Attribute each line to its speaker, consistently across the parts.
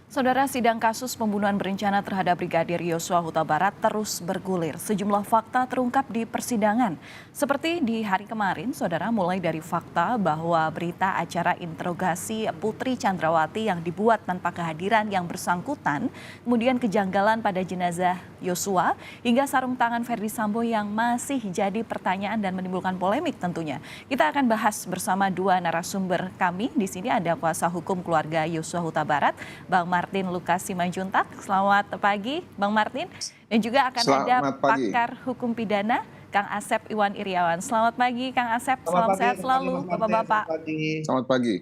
Speaker 1: Saudara, sidang kasus pembunuhan berencana terhadap Brigadir Yosua Huta Barat terus bergulir. Sejumlah fakta terungkap di persidangan. Seperti di hari kemarin, saudara, mulai dari fakta bahwa berita acara interogasi Putri Chandrawati yang dibuat tanpa kehadiran yang bersangkutan, kemudian kejanggalan pada jenazah Yosua, hingga sarung tangan Verdi Sambo yang masih jadi pertanyaan dan menimbulkan polemik tentunya. Kita akan bahas bersama dua narasumber kami. Di sini ada kuasa hukum keluarga Yosua Huta Barat, Bang Martin Lukas Simanjuntak. Selamat pagi, Bang Martin. Dan juga akan ada
Speaker 2: Selamat pagi.
Speaker 1: pakar hukum pidana, Kang Asep Iwan Iriawan. Selamat pagi, Kang Asep.
Speaker 3: Selamat
Speaker 1: Salam
Speaker 3: pagi,
Speaker 1: sehat
Speaker 3: selamat pagi
Speaker 1: selalu,
Speaker 3: Mas Martin,
Speaker 1: Bapak-Bapak.
Speaker 3: selamat pagi.
Speaker 2: Selamat pagi,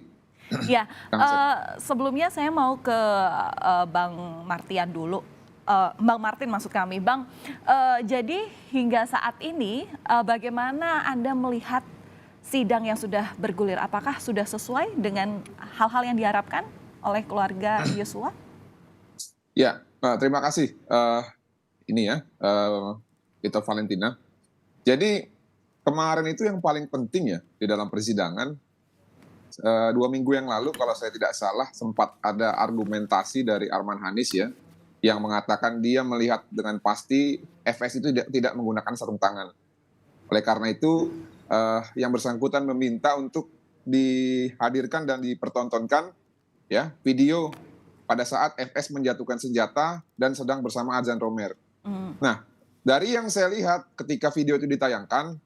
Speaker 1: Ya,
Speaker 2: Kang Asep.
Speaker 1: sebelumnya saya mau ke Bang Martian dulu. Bang Martin maksud kami, Bang. Jadi hingga saat ini, bagaimana Anda melihat sidang yang sudah bergulir? Apakah sudah sesuai dengan hal-hal yang diharapkan oleh keluarga Yosua?
Speaker 2: Ya, terima kasih. Ini ya, Tito Valentina. Jadi kemarin itu yang paling penting ya di dalam persidangan, 2 minggu yang lalu kalau saya tidak salah sempat ada argumentasi dari Arman Hanis ya, yang mengatakan dia melihat dengan pasti FS itu tidak menggunakan sarung tangan. Oleh karena itu, yang bersangkutan meminta untuk dihadirkan dan dipertontonkan ya video pada saat FS menjatuhkan senjata dan sedang bersama Azan Romer. Nah, dari yang saya lihat ketika video itu ditayangkan,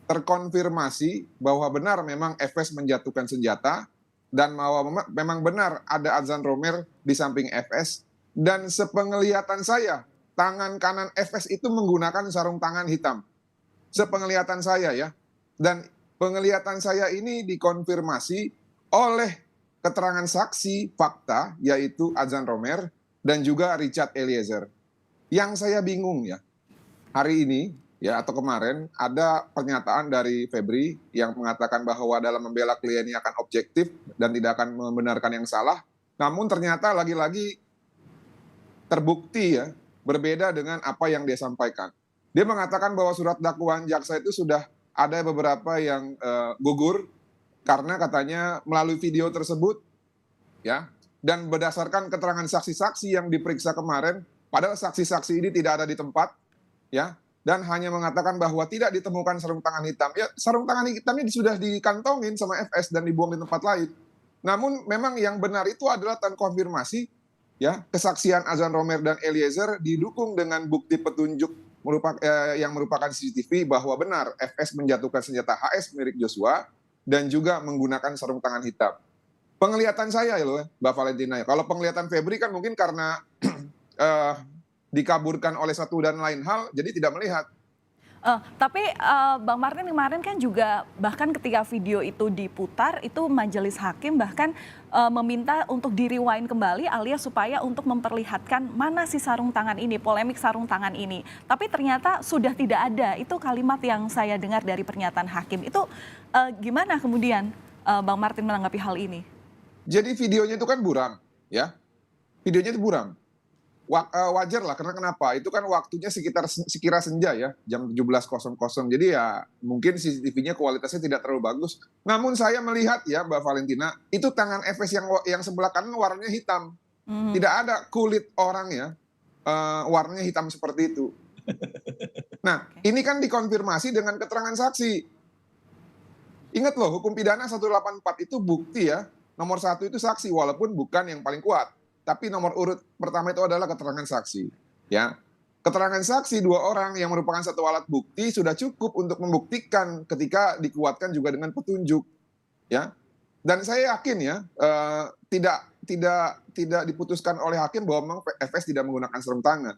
Speaker 2: terkonfirmasi bahwa benar memang FS menjatuhkan senjata dan bahwa memang benar ada Azan Romer di samping FS, dan sepenglihatan saya, tangan kanan FS itu menggunakan sarung tangan hitam. Sepenglihatan saya ya. Dan penglihatan saya ini dikonfirmasi oleh keterangan saksi fakta, yaitu Azan Romer dan juga Richard Eliezer. Yang saya bingung ya, hari ini ya atau kemarin ada pernyataan dari Febri yang mengatakan bahwa dalam membela kliennya akan objektif dan tidak akan membenarkan yang salah. Namun ternyata lagi-lagi terbukti ya berbeda dengan apa yang dia sampaikan. Dia mengatakan bahwa surat dakwaan jaksa itu sudah ada beberapa yang gugur karena katanya melalui video tersebut ya, dan berdasarkan keterangan saksi-saksi yang diperiksa kemarin, padahal saksi-saksi ini tidak ada di tempat ya, dan hanya mengatakan bahwa tidak ditemukan sarung tangan hitam. Ya, sarung tangan hitamnya sudah dikantongin sama FS dan dibuang di tempat lain. Namun memang yang benar itu adalah terkonfirmasi ya, kesaksian Azan Romer dan Eliezer didukung dengan bukti petunjuk yang merupakan CCTV bahwa benar FS menjatuhkan senjata HS milik Joshua dan juga menggunakan sarung tangan hitam. Penglihatan saya ya loh, Mbak Valentina. Kalau penglihatan Febri kan mungkin karena dikaburkan oleh satu dan lain hal, jadi tidak melihat.
Speaker 1: Tapi Bang Martin kemarin kan juga bahkan ketika video itu diputar, itu majelis hakim bahkan meminta untuk di-rewind kembali alias supaya untuk memperlihatkan mana sih sarung tangan ini, polemik sarung tangan ini. Tapi ternyata sudah tidak ada. Itu kalimat yang saya dengar dari pernyataan hakim. Itu gimana kemudian Bang Martin menanggapi hal ini?
Speaker 2: Jadi videonya itu kan buram ya. Videonya itu buram. Wajar lah, karena kenapa? Itu kan waktunya sekira senja ya, jam 17.00. Jadi ya mungkin CCTV-nya kualitasnya tidak terlalu bagus. Namun saya melihat ya Mbak Valentina, itu tangan FS yang sebelah kanan warnanya hitam. Tidak ada kulit orang ya warnanya hitam seperti itu. Nah, ini kan dikonfirmasi dengan keterangan saksi. Ingat loh, hukum pidana 184 itu bukti ya. Nomor 1 itu saksi, walaupun bukan yang paling kuat. Tapi nomor urut pertama itu adalah keterangan saksi. Ya, keterangan saksi 2 orang yang merupakan satu alat bukti sudah cukup untuk membuktikan ketika dikuatkan juga dengan petunjuk. Ya, dan saya yakin ya tidak diputuskan oleh hakim bahwa memang FS tidak menggunakan sarung tangan.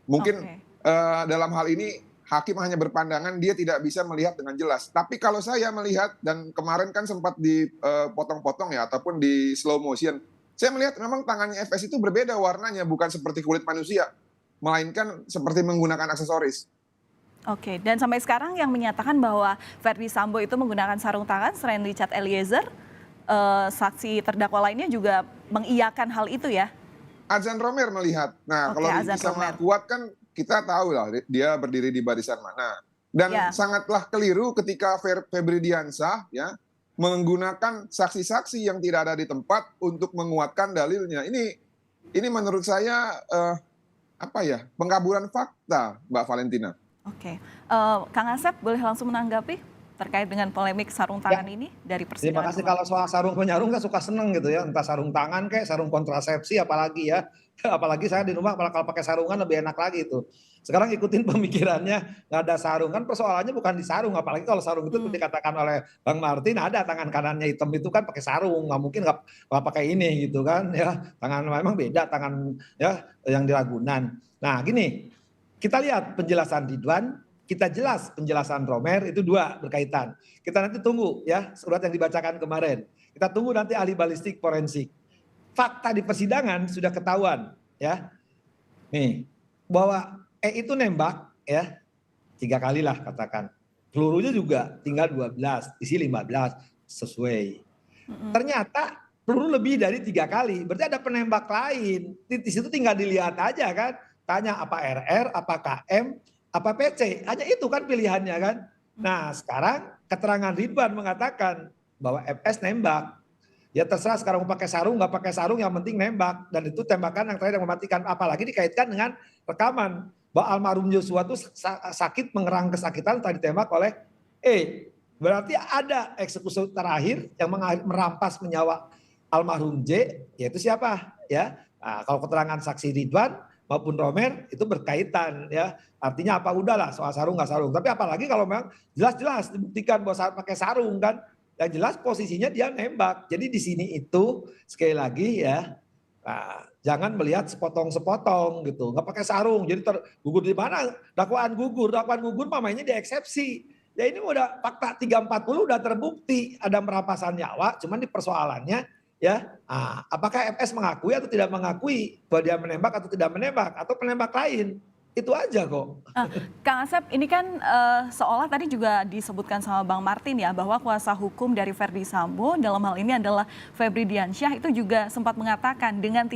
Speaker 2: Mungkin dalam hal ini hakim hanya berpandangan dia tidak bisa melihat dengan jelas. Tapi kalau saya melihat, dan kemarin kan sempat dipotong-potong ya ataupun di slow motion, saya melihat memang tangannya FS itu berbeda warnanya, bukan seperti kulit manusia, melainkan seperti menggunakan aksesoris.
Speaker 1: Oke, dan sampai sekarang yang menyatakan bahwa Verdi Sambo itu menggunakan sarung tangan selain Richard Eliezer, saksi terdakwa lainnya juga mengiyakan hal itu ya?
Speaker 2: Azan Romer melihat. Nah,
Speaker 1: Oke,
Speaker 2: kalau
Speaker 1: Azan
Speaker 2: bisa
Speaker 1: Romer.
Speaker 2: kuat kan kita tahu lah dia berdiri di barisan mana. Dan
Speaker 1: Ya.
Speaker 2: sangatlah keliru ketika Febri Diansah ya menggunakan saksi-saksi yang tidak ada di tempat untuk menguatkan dalilnya. Ini Ini menurut saya apa ya, pengkaburan fakta, Mbak Valentina.
Speaker 1: Oke, Kang Asep boleh langsung menanggapi terkait dengan polemik sarung
Speaker 3: Ya,
Speaker 1: tangan ini dari
Speaker 3: terima
Speaker 1: persidangan
Speaker 3: kasih.
Speaker 1: kemarin?
Speaker 3: Kalau soal sarung penyarung kan suka seneng gitu ya, entah sarung tangan kayak sarung kontrasepsi apalagi ya. Apalagi saya di rumah kalau pakai sarungan lebih enak lagi itu. Sekarang ikutin pemikirannya, nggak ada sarung kan persoalannya bukan di sarung, apalagi kalau sarung itu
Speaker 1: Hmm.
Speaker 3: dikatakan oleh Bang Martin ada tangan kanannya hitam itu kan pakai sarung, nggak mungkin nggak pakai ini gitu kan ya. Tangan memang beda tangan ya yang di Ragunan. Nah gini, kita lihat penjelasan Ridwan, kita jelas penjelasan Romer itu dua berkaitan. Kita nanti tunggu ya surat yang dibacakan kemarin. Kita tunggu nanti ahli balistik forensik. Fakta di persidangan sudah ketahuan ya. Nih, bahwa itu nembak ya 3 kali lah katakan. Pelurunya juga tinggal 12, isi 15 sesuai. Ternyata peluru lebih dari 3 kali, berarti ada penembak lain. Di situ tinggal dilihat aja kan. Tanya apa RR, apa KM, apa PC. Hanya itu kan pilihannya kan. Nah sekarang keterangan Ridwan mengatakan bahwa FS nembak. Ya terserah sekarang mau pakai sarung nggak pakai sarung yang penting nembak, dan itu tembakan yang terakhir yang mematikan, apalagi dikaitkan dengan rekaman bahwa almarhum Joshua itu sakit mengerang kesakitan tadi ditembak oleh berarti ada eksekusi terakhir yang merampas nyawa almarhum J, yaitu siapa ya. Nah, kalau keterangan saksi Ridwan maupun Romer itu berkaitan ya, artinya apa udahlah soal sarung nggak sarung, tapi apalagi kalau memang jelas-jelas dibuktikan bahwa saat pakai sarung kan, yang jelas posisinya dia nembak. Jadi di sini itu sekali lagi ya, nah, jangan melihat sepotong-sepotong gitu. Nggak pakai sarung, jadi gugur di mana? Dakwaan gugur mah mainnya di eksepsi. Ya ini udah fakta 340 udah terbukti ada merampasan nyawa, cuman di persoalannya ya, apakah FS mengakui atau tidak mengakui bahwa dia menembak atau tidak menembak atau penembak lain. Itu aja kok.
Speaker 1: Kang Asep, ini kan seolah tadi juga disebutkan sama Bang Martin ya, bahwa kuasa hukum dari Verdi Sambo dalam hal ini adalah Febri Diansyah itu juga sempat mengatakan dengan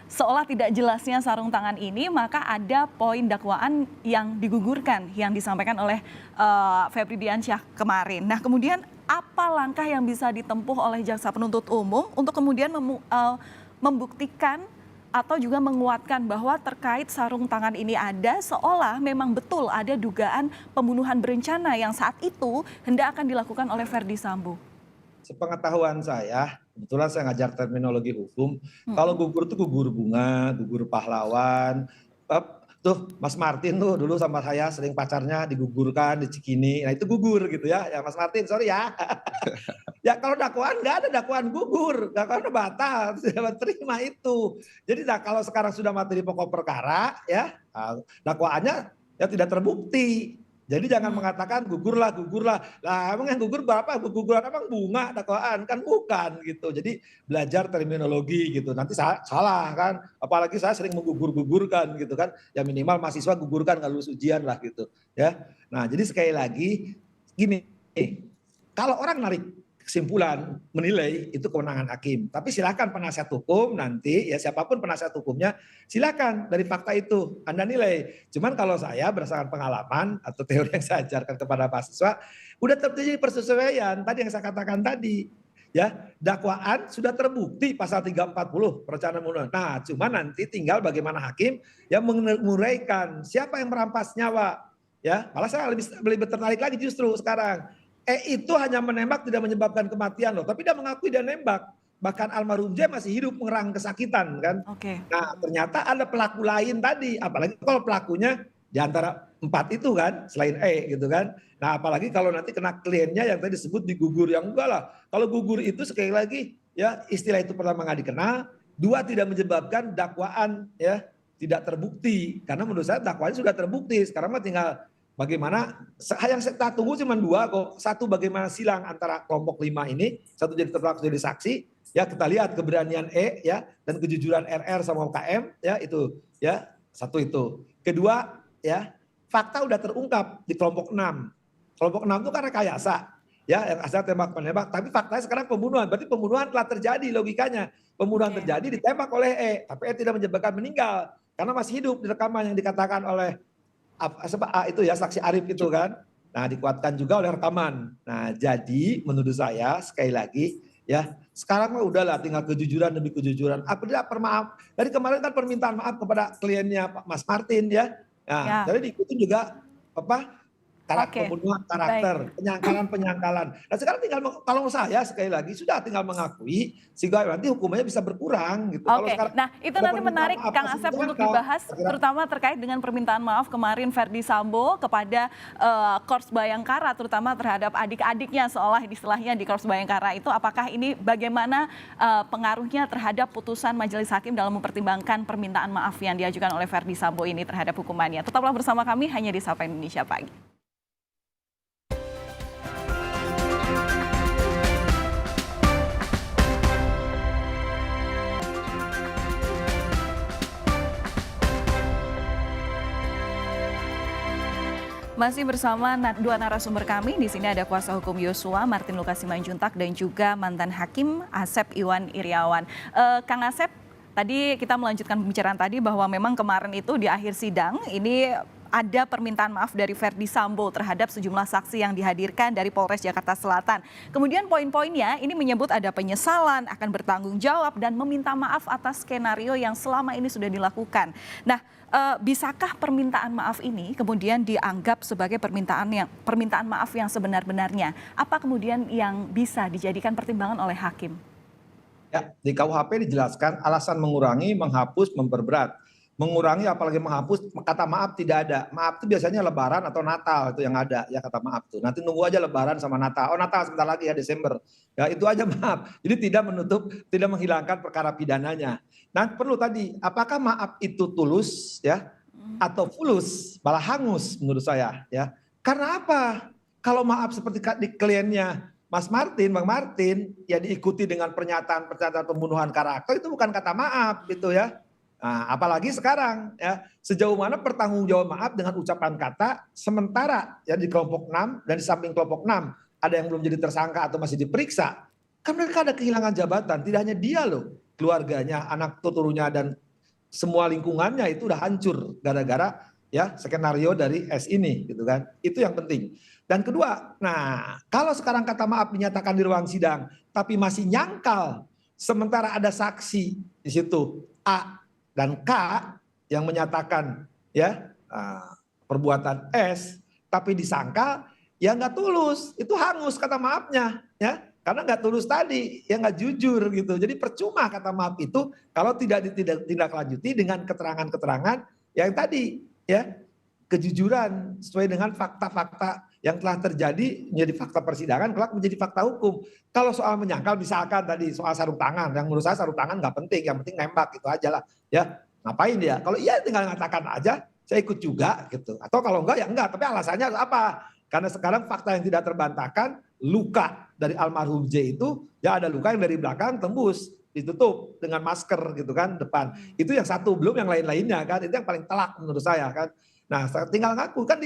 Speaker 1: seolah tidak jelasnya sarung tangan ini, maka ada poin dakwaan yang digugurkan yang disampaikan oleh Febri Diansyah kemarin. Nah kemudian apa langkah yang bisa ditempuh oleh jaksa penuntut umum untuk kemudian membuktikan atau juga menguatkan bahwa terkait sarung tangan ini ada, seolah memang betul ada dugaan pembunuhan berencana yang saat itu hendak akan dilakukan oleh Verdi Sambo?
Speaker 3: Sepengetahuan saya, kebetulan saya ngajar terminologi hukum, kalau gugur itu gugur bunga, gugur pahlawan. Tuh Mas Martin tuh dulu sama saya sering pacarnya digugurkan di Cikini, nah itu gugur gitu ya. Ya Mas Martin, sorry ya. Ya kalau dakwaan nggak ada dakwaan gugur, dakwaan batal, tidak terima itu. Jadi kalau sekarang sudah materi pokok perkara ya, dakwaannya ya tidak terbukti. Jadi jangan mengatakan gugurlah. Lah emang yang gugur berapa? Guguran emang bunga dakwaan kan bukan gitu. Jadi belajar terminologi gitu. Nanti salah kan. Apalagi saya sering menggugurkan gitu kan. Ya minimal mahasiswa gugurkan nggak lulus ujian lah gitu ya. Nah jadi sekali lagi gini, kalau orang narik kesimpulan menilai itu kewenangan hakim. Tapi silakan penasihat hukum nanti ya siapapun penasihat hukumnya silakan dari fakta itu Anda nilai. Cuman kalau saya berdasarkan pengalaman atau teori yang saya ajarkan kepada mahasiswa udah terjadi persesuaian tadi yang saya katakan tadi. Ya, dakwaan sudah terbukti pasal 340 perencanaan pembunuhan. Nah, cuma nanti tinggal bagaimana hakim yang menguraikan siapa yang merampas nyawa. Ya, malah saya lebih tertarik lagi justru sekarang. Itu hanya menembak tidak menyebabkan kematian loh, tapi dia mengakui dia nembak. Bahkan almarhum J masih hidup mengerang kesakitan kan.
Speaker 1: Oke.
Speaker 3: Nah ternyata ada pelaku lain tadi, apalagi kalau pelakunya di antara 4 itu kan, selain gitu kan. Nah apalagi kalau nanti kena kliennya yang tadi disebut digugur, yang enggak lah. Kalau gugur itu sekali lagi ya istilah itu pertama nggak dikenal, 2 tidak menyebabkan dakwaan ya tidak terbukti. Karena menurut saya dakwaannya sudah terbukti, sekarang mah tinggal bagaimana yang kita tunggu cuma 2 kok. Satu bagaimana silang antara kelompok 5 ini, satu jadi terdakwa jadi saksi, ya kita lihat keberanian ya dan kejujuran RR sama KM ya itu ya, satu itu. Kedua ya, fakta udah terungkap di kelompok 6. Kelompok 6 itu kan rekayasa ya, yang asal tembak menembak, tapi faktanya sekarang pembunuhan. Berarti pembunuhan telah terjadi logikanya. Pembunuhan terjadi ditembak oleh tapi tidak menyebabkan meninggal karena masih hidup di rekaman yang dikatakan oleh itu ya saksi Arif itu kan. Nah dikuatkan juga oleh rekaman. Nah jadi menurut saya sekali lagi ya Sekarang mah udahlah tinggal kejujuran demi kejujuran. Apa dia permaaf? Dari kemarin kan permintaan maaf kepada kliennya Pak Mas Martin ya. Nah,
Speaker 1: Ya,
Speaker 3: jadi diikuti juga apa
Speaker 1: oke,
Speaker 3: pembunuhan
Speaker 1: baik.
Speaker 3: karakter, penyangkalan. Nah sekarang tinggal kalau saya sekali lagi sudah tinggal mengakui sehingga nanti hukumannya bisa berkurang gitu. Kalau
Speaker 1: Oke,
Speaker 3: sekarang
Speaker 1: nah itu
Speaker 3: ada
Speaker 1: nanti
Speaker 3: permintaan
Speaker 1: menarik
Speaker 3: maaf
Speaker 1: Kang
Speaker 3: masih
Speaker 1: Asep untuk
Speaker 3: dijangkau,
Speaker 1: dibahas,
Speaker 3: saya kira
Speaker 1: terutama terkait dengan permintaan maaf kemarin Verdi Sambo kepada Korps Bayangkara, terutama terhadap adik-adiknya seolah istilahnya di Korps Bayangkara itu, apakah ini bagaimana pengaruhnya terhadap putusan Majelis Hakim dalam mempertimbangkan permintaan maaf yang diajukan oleh Verdi Sambo ini terhadap hukumannya. Tetaplah bersama kami hanya di Sapa Indonesia Pagi. Masih bersama dua narasumber kami, di sini ada kuasa hukum Yosua, Martin Lukas Simanjuntak, dan juga mantan hakim Asep Iwan Iriawan. Kang Asep, tadi kita melanjutkan pembicaraan tadi bahwa memang kemarin itu di akhir sidang, ini ada permintaan maaf dari Verdi Sambo terhadap sejumlah saksi yang dihadirkan dari Polres Jakarta Selatan. Kemudian poin-poinnya ini menyebut ada penyesalan, akan bertanggung jawab, dan meminta maaf atas skenario yang selama ini sudah dilakukan. Nah, bisakah permintaan maaf ini kemudian dianggap sebagai permintaan maaf yang sebenar-benarnya? Apa kemudian yang bisa dijadikan pertimbangan oleh hakim?
Speaker 3: ya di KUHP dijelaskan alasan mengurangi, menghapus, memperberat. Mengurangi apalagi menghapus, kata maaf tidak ada. Maaf itu biasanya Lebaran atau Natal itu yang ada ya kata maaf tuh. Nanti nunggu aja Lebaran sama Natal. Oh Natal sebentar lagi ya Desember. Ya itu aja maaf. Jadi tidak menutup, tidak menghilangkan perkara pidananya. Nah perlu tadi, apakah maaf itu tulus ya atau fulus, malah hangus menurut saya ya. Karena apa? Kalau maaf seperti di kliennya Mas Martin, Bang Martin, ya diikuti dengan pernyataan-pernyataan pembunuhan karakter itu bukan kata maaf gitu ya. Nah, apalagi sekarang ya sejauh mana pertanggungjawab maaf dengan ucapan kata sementara ya di kelompok 6 dan di samping kelompok 6 ada yang belum jadi tersangka atau masih diperiksa. Kan mereka ada kehilangan jabatan, tidak hanya dia loh, keluarganya, anak tuturnya dan semua lingkungannya itu udah hancur gara-gara ya skenario dari S ini gitu kan. Itu yang penting. Dan kedua, nah kalau sekarang kata maaf dinyatakan di ruang sidang tapi masih nyangkal sementara ada saksi di situ A dan K yang menyatakan ya perbuatan S tapi disangkal ya nggak tulus, itu hangus kata maafnya ya karena nggak tulus tadi ya nggak jujur gitu. Jadi percuma kata maaf itu kalau tidak ditindaklanjuti dengan keterangan-keterangan yang tadi ya kejujuran sesuai dengan fakta-fakta yang telah terjadi menjadi fakta persidangan kelak menjadi fakta hukum. Kalau soal menyangkal misalkan tadi soal sarung tangan yang menurut saya sarung tangan nggak penting, yang penting nembak gitu aja lah ya. Ngapain dia? Kalau iya tinggal mengatakan aja saya ikut juga gitu. Atau kalau enggak ya enggak, tapi alasannya apa? Karena sekarang fakta yang tidak terbantahkan luka dari almarhum J itu ya ada luka yang dari belakang tembus ditutup dengan masker gitu kan depan. Itu yang satu, belum yang lain-lainnya kan. Itu yang paling telak menurut saya kan. Nah, tinggal ngaku kan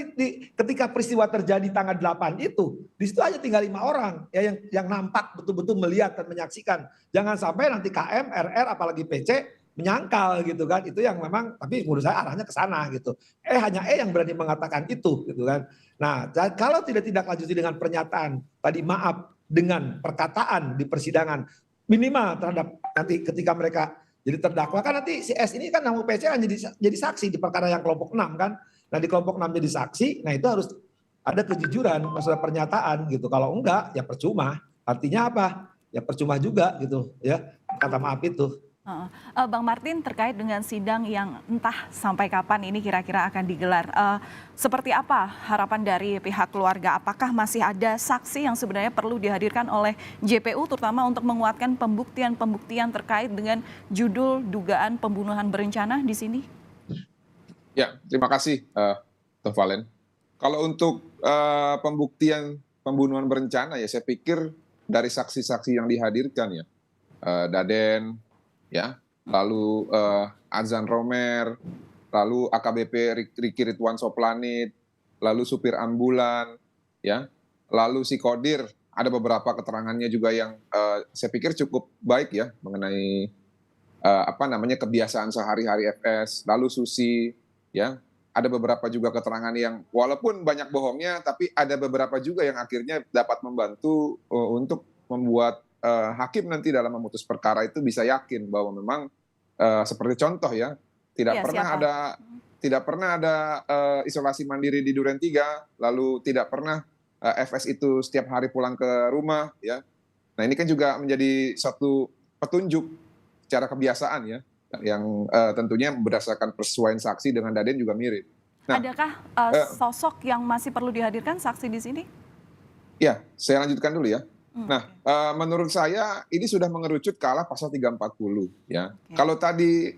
Speaker 3: ketika peristiwa terjadi tanggal 8 itu, di situ aja tinggal 5 orang ya yang nampak betul-betul melihat dan menyaksikan. Jangan sampai nanti KM, RR apalagi PC menyangkal gitu kan. Itu yang memang tapi menurut saya arahnya ke sana gitu. Hanya yang berani mengatakan itu gitu kan. Nah, kalau tidak lanjuti dengan pernyataan tadi maaf dengan perkataan di persidangan minimal terhadap nanti ketika mereka jadi terdakwa kan nanti si S ini kan nama PC kan jadi saksi di perkara yang kelompok 6 kan. Nah, di kelompok 6 jadi saksi, nah itu harus ada kejujuran masalah pernyataan gitu. Kalau enggak ya percuma. Artinya apa? Ya percuma juga gitu ya. Kata maaf itu.
Speaker 1: Bang Martin, terkait dengan sidang yang entah sampai kapan ini kira-kira akan digelar, seperti apa harapan dari pihak keluarga? Apakah masih ada saksi yang sebenarnya perlu dihadirkan oleh JPU terutama untuk menguatkan pembuktian-pembuktian terkait dengan judul dugaan pembunuhan berencana di sini?
Speaker 2: Ya, terima kasih, Dr. Valen. Kalau untuk pembuktian pembunuhan berencana ya saya pikir dari saksi-saksi yang dihadirkan ya, Daden, ya, lalu Azan Romer, lalu AKBP Riki Ridwan Soplanit, lalu supir ambulan, ya, lalu si Kodir, ada beberapa keterangannya juga yang saya pikir cukup baik ya mengenai kebiasaan sehari-hari FS, lalu Susi, ya, ada beberapa juga keterangan yang walaupun banyak bohongnya, tapi ada beberapa juga yang akhirnya dapat membantu untuk membuat hakim nanti dalam memutus perkara itu bisa yakin bahwa memang seperti contoh ya, tidak
Speaker 1: Iya,
Speaker 2: pernah
Speaker 1: siapa?
Speaker 2: ada isolasi mandiri di Duren 3, lalu tidak pernah FS itu setiap hari pulang ke rumah ya. Nah, ini kan juga menjadi satu petunjuk secara kebiasaan ya, yang tentunya berdasarkan persesuaian saksi dengan Daden juga mirip. Nah,
Speaker 1: Adakah sosok yang masih perlu dihadirkan saksi di sini?
Speaker 2: ya, saya lanjutkan dulu ya. Nah,
Speaker 1: Oke.
Speaker 2: menurut saya ini sudah mengerucut ke arah pasal 340 ya.
Speaker 1: Oke.
Speaker 2: Kalau tadi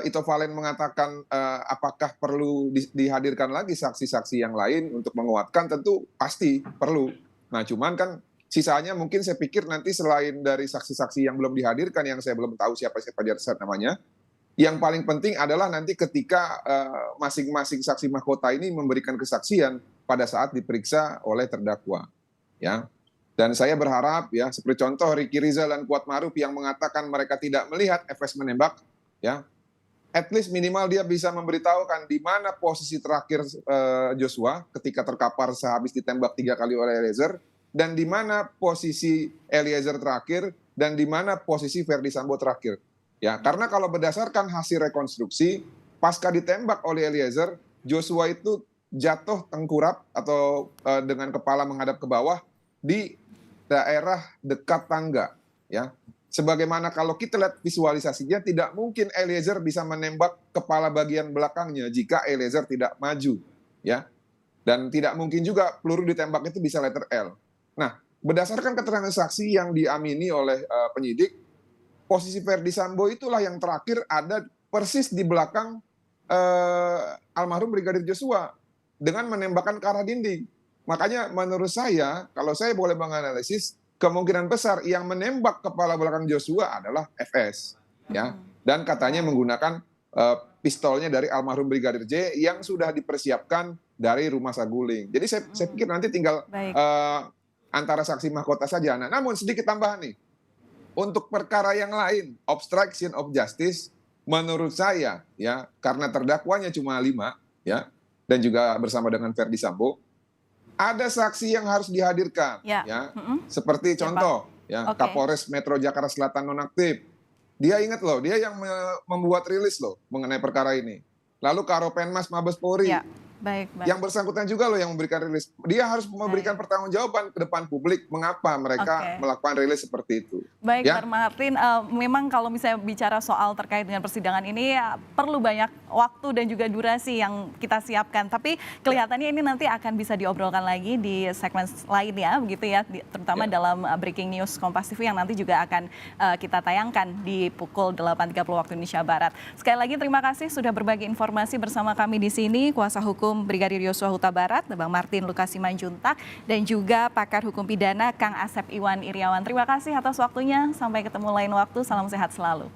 Speaker 2: Ito Valen mengatakan apakah perlu dihadirkan lagi saksi-saksi yang lain untuk menguatkan, tentu pasti perlu. Nah, cuman kan sisanya mungkin saya pikir nanti selain dari saksi-saksi yang belum dihadirkan, yang saya belum tahu siapa-siapa di atas namanya, yang paling penting adalah nanti ketika masing-masing saksi mahkota ini memberikan kesaksian pada saat diperiksa oleh terdakwa. Ya. Dan saya berharap ya, seperti contoh Ricky Rizal dan Kuat Maruf yang mengatakan mereka tidak melihat FS menembak, ya, at least minimal dia bisa memberitahukan di mana posisi terakhir Joshua ketika terkapar sehabis ditembak 3 kali oleh Eliezer, dan di mana posisi Eliezer terakhir, dan di mana posisi Verdi Sambo terakhir. Ya, karena kalau berdasarkan hasil rekonstruksi, pasca ditembak oleh Eliezer, Joshua itu jatuh tengkurap atau dengan kepala menghadap ke bawah di daerah dekat tangga, ya. Sebagaimana kalau kita lihat visualisasinya, tidak mungkin Eliezer bisa menembak kepala bagian belakangnya jika Eliezer tidak maju, ya. Dan tidak mungkin juga peluru ditembak itu bisa letter L. Nah, berdasarkan keterangan saksi yang diamini oleh penyidik, posisi Verdi Sambo itulah yang terakhir ada persis di belakang almarhum Brigadir Joshua dengan menembakkan ke arah dinding. Makanya menurut saya, kalau saya boleh menganalisis, kemungkinan besar yang menembak kepala belakang Joshua adalah FS, ya. Dan katanya menggunakan pistolnya dari almarhum Brigadir J yang sudah dipersiapkan dari rumah saguling. Jadi saya pikir nanti tinggal
Speaker 1: Baik.
Speaker 2: antara saksi mahkota saja. Nah, namun sedikit tambahan nih, untuk perkara yang lain, obstruction of justice, menurut saya ya, karena terdakwanya cuma 5 ya, dan juga bersama dengan Verdi Sambo, ada saksi yang harus dihadirkan,
Speaker 1: Ya.
Speaker 2: ya. Seperti
Speaker 1: Siapa?
Speaker 2: contoh, ya,
Speaker 1: Oke.
Speaker 2: Kapolres Metro Jakarta Selatan nonaktif. Dia ingat loh, dia yang membuat rilis loh mengenai perkara ini. Lalu Karopenmas Mabes Polri,
Speaker 1: Ya, baik.
Speaker 2: yang bersangkutan juga loh yang memberikan rilis. Dia harus memberikan pertanggungjawaban ke depan publik mengapa mereka
Speaker 1: Oke.
Speaker 2: melakukan rilis seperti itu.
Speaker 1: Baik,
Speaker 2: Ya.
Speaker 1: Bang Martin, memang kalau misalnya bicara soal terkait dengan persidangan ini ya, perlu banyak waktu dan juga durasi yang kita siapkan. Tapi kelihatannya ini nanti akan bisa diobrolkan lagi di segmen lainnya, begitu ya, terutama dalam Breaking News Kompas TV yang nanti juga akan kita tayangkan di pukul 8.30 waktu Indonesia Barat. Sekali lagi terima kasih sudah berbagi informasi bersama kami di sini, kuasa hukum Brigadir Yosua Huta Barat, Bang Martin Lukasi Manjuntak, dan juga pakar hukum pidana Kang Asep Iwan Iriawan. Terima kasih atas waktunya. Sampai ketemu lain waktu. Salam sehat selalu.